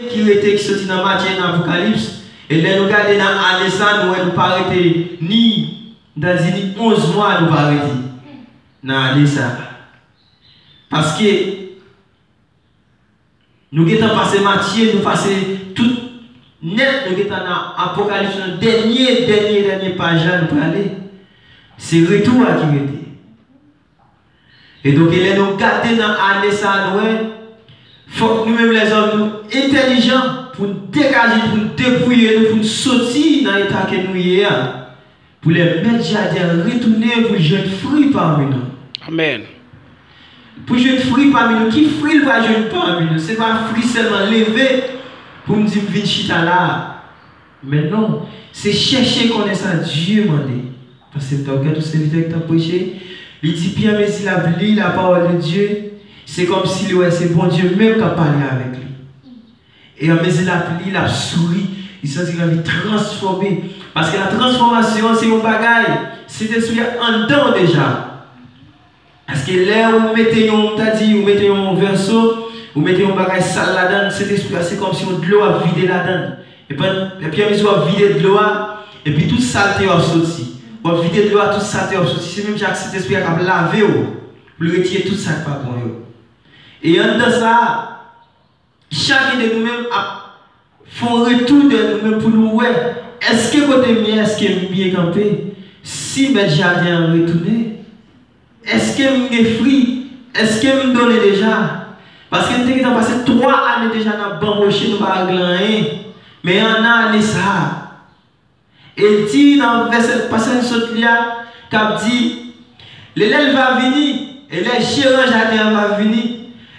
qui était qui sorti dans Matthieu dans l'Apocalypse, et là nous regardons dans l'année ça, nous ne pas arrêter ni dans 11 mois, nous pas arrêter dans l'année ça. Parce que nous avons passé Matthieu, nous passé tout net, nous avons dans l'Apocalypse, dernier page là, nous pour aller. C'est retour à qui était. Et donc, il est nous garder dans l'année ça, nous, faut que nous-mêmes les hommes, nous intelligents, pour nous dégager, pour nous débrouiller, pour nous sortir dans l'état que nous y sommes, pour les mettre jardin, retourner pour jeune fruit parmi nous. Amen. Pour jeune fruit parmi nous, qui fruit va jeune parmi nous? Ce n'est pas fruit seulement levé pour nous dire viens chita là. Mais non, c'est chercher connaissance Dieu, mandé. Parce que tu as tout serviteur qui t'a prêché, il dit bien, mais s'il a lu la parole de Dieu, c'est comme si c'est bon Dieu même qui a parlé avec lui. Et en mais il a pris, il a souri, il s'est dit qu'il a transformé. Parce que la transformation, c'est un bagage. C'était celui en dedans déjà. Parce que là où vous mettez un verso, vous mettez un bagage sale là-dedans, c'est comme si de l'eau a vidé là-dedans. Et puis il a vidé de l'eau, et puis toute saleté a sorti. Vous videz de l'eau, toute saleté a sorti. C'est même Jacques cet esprit qui a lavé, pour retirer tout ça qui pas bon. Et en dedans ça, chacun de nous-mêmes font retour de nous-mêmes pour nous voir. Est-ce que côté mien, est-ce que je bien campé? Si mes jardins retourné, est-ce que je me fruit? Est-ce que je me donne déjà? Parce que nous avons passé 3 années déjà dans le banc rocher, nous pas rien. Mais il y en a année ça. Et il dit dans le verset passage là, qu'il dit, l'élève va venir, et les gérants jardin va venir.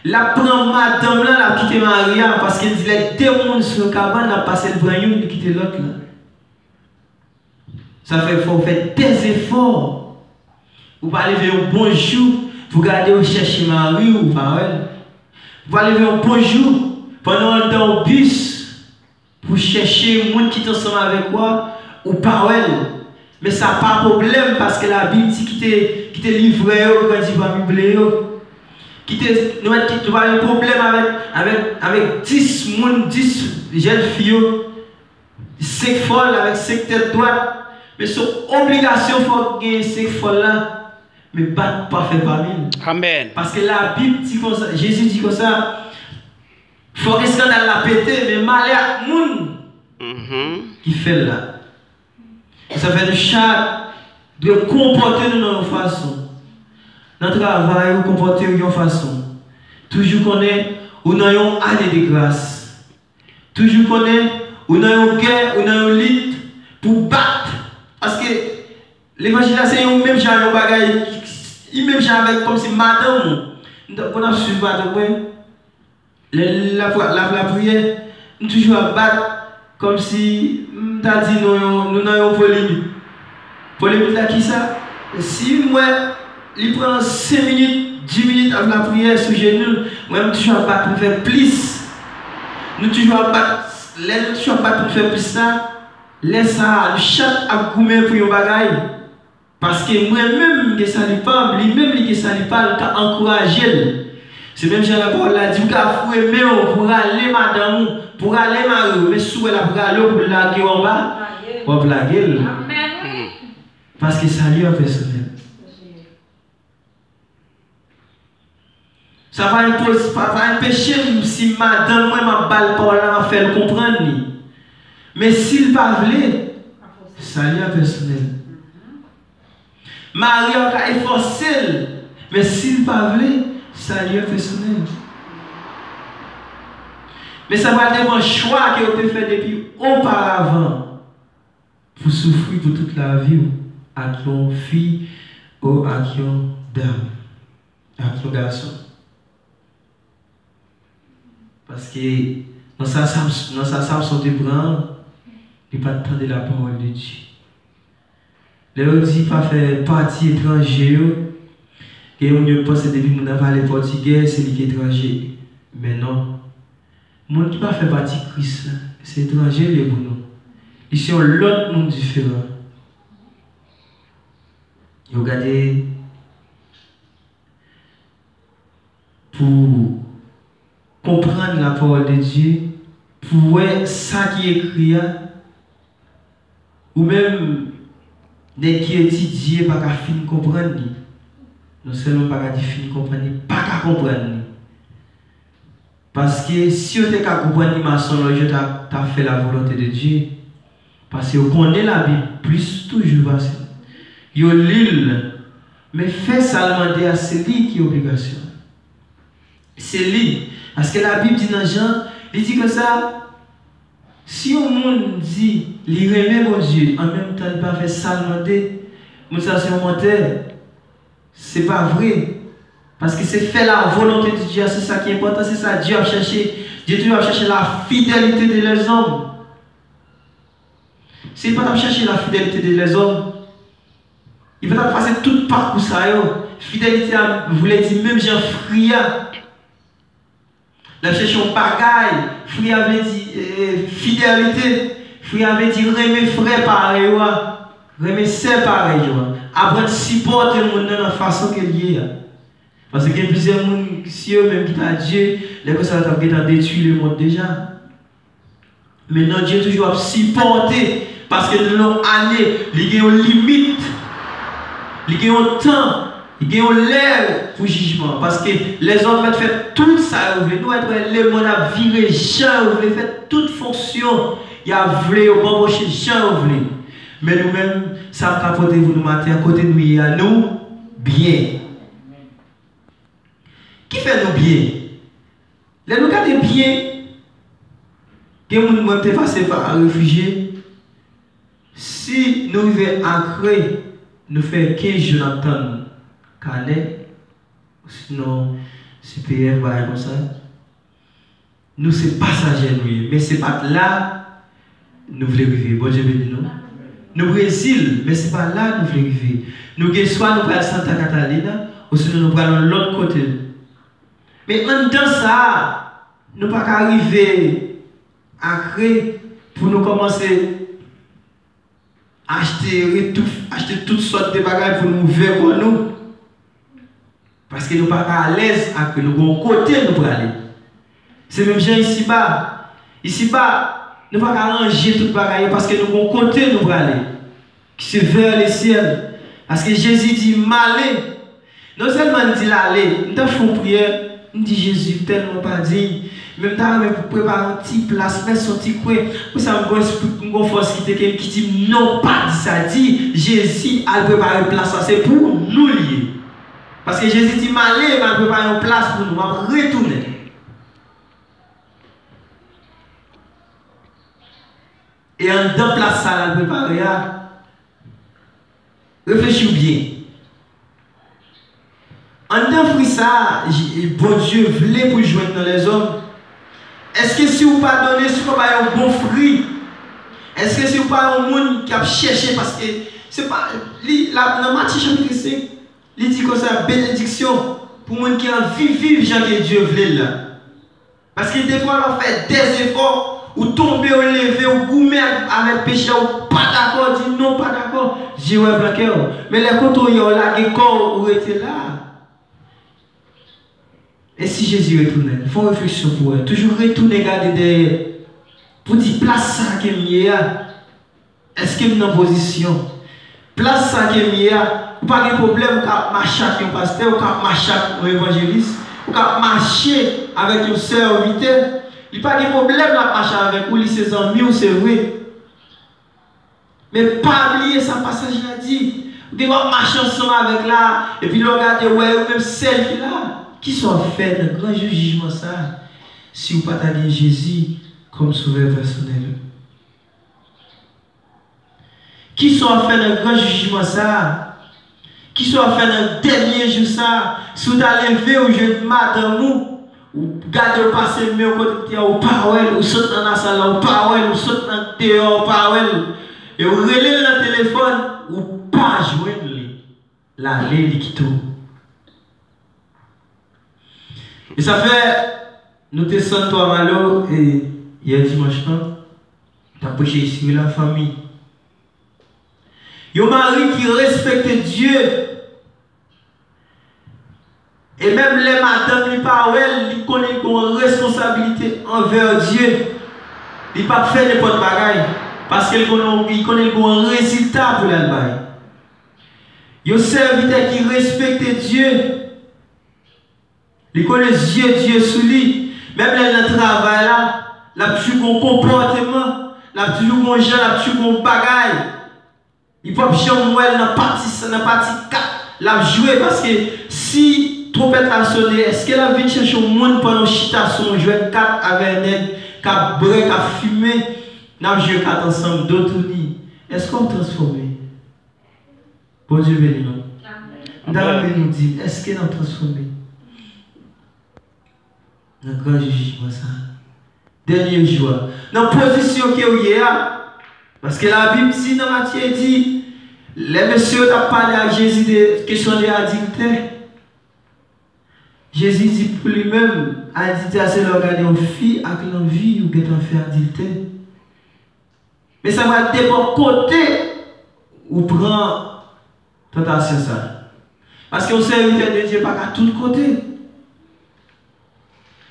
La prend madame là, la quitte Maria, parce qu'elle dit les démons sur le cabane, la passé le braillon, de quitter l'autre là. Ça fait faut faire des efforts. Vous allez lever un bonjour, vous gardez ou chercher Marie ou parole. Vous allez lever un bonjour pendant le temps au bus pour chercher les gens qui sont ensemble avec moi ou parole. Mais ça n'a pas de problème parce que la Bible dit qui te livré, quand tu vas bibler. Nous avons un problème avec 10 jeunes filles, 5 folles avec 5 têtes droites. Mais c'est obligation faut gagner 5 folles là, mais pas fait parmi nous. Amen. Parce que la Bible dit comme ça, Jésus dit comme ça, il faut que ce scandale la péter, mais malheur moun qui fait là. Ça fait de chaque de comporter nous dans nos façons. Dans le travail, vous comportez de une façon. Toujours connaît, ou dans une année de grâce. Toujours connaît, ou dans une guerre, ou dans une lutte, pour battre. Parce que l'évangile, c'est un même genre de bagaille, il même genre avec comme si madame, on a suivi madame, la prière, nous toujours à battre, comme si, nous avons dit, nous avons une polémique. Polémique là, qui ça? Si moi, il prend 5 minutes, 10 minutes avec la prière sur genoux. Moi, toujours à battre pour faire plus. Nous toujours à battre, nous toujours à battre pour faire plus ça. Laisse ça, nous chante à goumer pour un bagaille. Parce que moi-même, je ne salue pas, lui-même, je ne salue pas, je encouragé. C'est même si la parole a dit, vous avez foué, pour aller, madame, pour aller, Marie, mais sous la pour aller, pour laguer en bas, pour blaguer. Parce que salut est personnel. Ça va empêcher si madame, moi, ma balle par là, m'a fait le comprendre. Mais s'il pas voulait, salut est personnel. Marie a efforcé, mais s'il pas voulait, salut est personnel. Mais ça va être un choix que vous avez fait depuis auparavant pour souffrir pour toute la vie à ton fille ou à ton dame, à ton garçon. Parce que dans sa Samson te prend, il pas attendre la parole de Dieu. Les dit pas faire partie étrangère, et on ne pense depuis que nous avons parlé portugais, c'est lui qui est étranger. Mais non. Monde qui pas fait partie de Christ, c'est étranger les pour nous. Ils sont l'autre monde différent. Regardez, pour comprendre la parole de Dieu, pour voir ça qui est écrit, ou même des qui étudient, pas qu'à fin comprendre. Non seulement pas qu'à fin comprendre, pas qu'à comprendre. Parce que si on est qu'à comprendre maçon, je t'ai fait la volonté de Dieu. Parce qu'on connaît la Bible plus toujours parce que vous l'île, mais fait seulement dire c'est lui qui est obligation. C'est lui. Parce que la Bible dit dans Jean, il dit que ça, si un monde dit, il remet mon Dieu, en même temps il ne pas faire seulement dire, mais ça c'est un menteur. C'est pas vrai. Parce que c'est faire la volonté de Dieu, c'est ça qui est important, c'est ça Dieu a cherché. Dieu a cherché la fidélité des hommes. C'est pas chercher la fidélité des hommes. Il va passer tout parcours ça. Fidélité, vous voulez dire, même Jean Fria. La chercher un bagaille. Fria avait dit fidélité. Fria avait dit remet frère pareil. Remet sœur pareil. Apprendre à supporter le monde dans la façon qu'il y a. Parce qu'il y a plusieurs gens si eux-mêmes qui t'a Dieu, les personnes qui ont détruit le monde déjà. Maintenant, Dieu toujours supporter. Parce que dans l'année, il y a une limite, il y a un temps, il y a une l'heure pour le jugement. Parce que les hommes veulent faire tout ça, nous être les monde à vivre, gens, vous faire toute fonction, il y a voulu au bon chez gens, mais nous-mêmes, ça va apporter vous nous matin à côté de nous, à nous, bien. Qui fait nous bien? Les nous gardons bien, que nous sommes passés par un réfugié. Si nous arrivons à créer, nous faisons 15 jours d'attendre Canet, sinon CPF, comme ça. Nous, c'est passager, mais ce n'est pas là nous voulons vivre. Bon Dieu béni nous. Nous Brésil, mais ce n'est pas là nous voulons vivre. Nous, soit nous allons à Santa Catalina, ou sinon nous allons de l'autre côté. Mais en temps ça, nous ne pouvons pas arriver à créer pour nous commencer acheter toutes sortes de bagages pour nous faire pour nous. Parce que nous ne sommes pas à l'aise à que nous avons côté nous pour aller. C'est même gens ici-bas. Ici-bas, nous ne pouvons pas arranger tout bagages parce que nous avons côté nous pour aller. Qui se vers le ciel. Parce que Jésus dit m'aller. Non seulement il dit l'aller, nous avons fait prière, nous dit Jésus tellement pas dit. Même temps, pour préparer un petit place, faire son petit coin. Pour ça, je me force qui dit non, pas dit ça. Dit Jésus a préparé une place, c'est pour nous lier. Parce que Jésus dit m'aller, il a préparé une place pour nous, on va retourner. Et en deux places, ça, il a préparé. Réfléchis bien. En deux fruits, ça, bon Dieu voulait pour joindre dans les hommes. Est-ce que si vous pas donné, si vous pas un bon fruit, est-ce que si vous pas un monde qui a cherché, parce que c'est pas, dans Matthieu chapitre 5, il dit que c'est une bénédiction pour les gens qui ont vivre gens que Dieu voulait là. Parce que des fois, on fait des efforts, ou tomber, ou lever, ou goumer avec péché, ou pas d'accord, dit non, pas d'accord, Dieu est bloqué. Mais les côtés où là, les corps où étaient là. Et si Jésus retourne, il faut réfléchir pour elle. Toujours retourner, garder derrière. Pour dire, place ça qui est est-ce qu'il est en position? Place ça qui est pas de problème, vous marcher avec un pasteur, vous marcher avec un évangéliste, vous marcher avec un serviteur. Il n'y a pas de problème de marcher avec vous, ses amis, c'est vrai. Mais pas oublier ça, passage là dit. Vous devez marcher ensemble avec là, et puis regarder, ouais, même celle qui est là. Qui sont faits d'un grand jugement ça si vous partagez Jésus comme sauveur personnel? Qui sont faits d'un grand jugement ça? Qui sont faits d'un dernier jour ça? Si vous allez lever au jeune madame ou gardez au passé mais au côté au parole ou saute dans la salle au parole ou saute dans dehors au parole et vous relèvez le téléphone ou pas joindre la lait qui tourne. Et ça fait, nous te sentons toi malo et hier dimanche, tu as prêché ici la famille. Il y a un mari qui respecte Dieu. Et même les madames, les paroles, ils connaissent une responsabilité envers Dieu. Il ne peut pas faire n'importe quoi parce qu'il connaît le bon résultat pour l'Allemagne. Il y a un serviteur qui respecte Dieu. Il connaît Dieu sous lui. Même dans le travail là, il a toujours un comportement, il a toujours un genre, il a toujours un bagaille. Il peut pas jouer dans la partie 4. Il a joué parce que si trompette a sonné, est-ce qu'elle a venu chercher au monde pendant chita son jouet 4 avec un nègre qui a brûlé, qui a fumé, n'a joué 4 ensemble, d'autres unis. Est-ce qu'on transformé? Bon Dieu béni nous. Nous dit, est-ce qu'elle a transformé? Dans le grand jugement ça. Dernier jour. Dans la position qui est là, parce que la Bible dit dans Matthieu dit, les messieurs ont parlé à Jésus de question de l'adultère. Jésus dit pour lui-même, adultère c'est de regarder une fille avec l'envie ou qu'elle fait adultère. Mais ça va dépendre côté ou prend tentation ça. Parce qu'on serviteur de Dieu pas à tous côtés.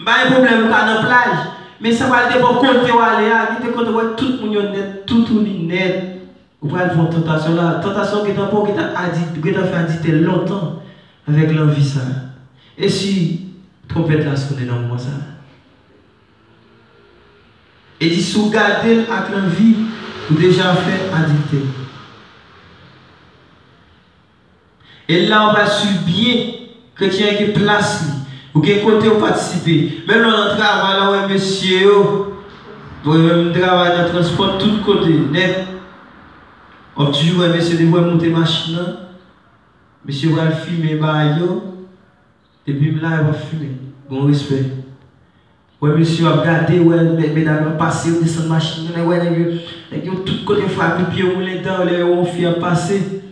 Pas un problème dans la plage. Mais ça va dépendre côté où aller, il côté où tout le monde net, tout le monde net. Vous pouvez faire une tentation là, tentation qui est pas qui t'a fait aditer longtemps avec l'envie ça. Et si trompette la sonne dans moi ça. Et dit si vous gardez avec l'envie, vous déjà fait aditer. Et là on va suivre bien chrétien qui place ou qui côté où participer. Même dans le travail là où monsieur vous même travail dans le transport tout côté net. On toujours monsieur de monter machine, monsieur va filmer bayo et puis là il va fumer. Bon respect. Ouais monsieur a regardé ouais mesdames passer descendre machine ouais tout côté frappe pied on les dents on fait passer.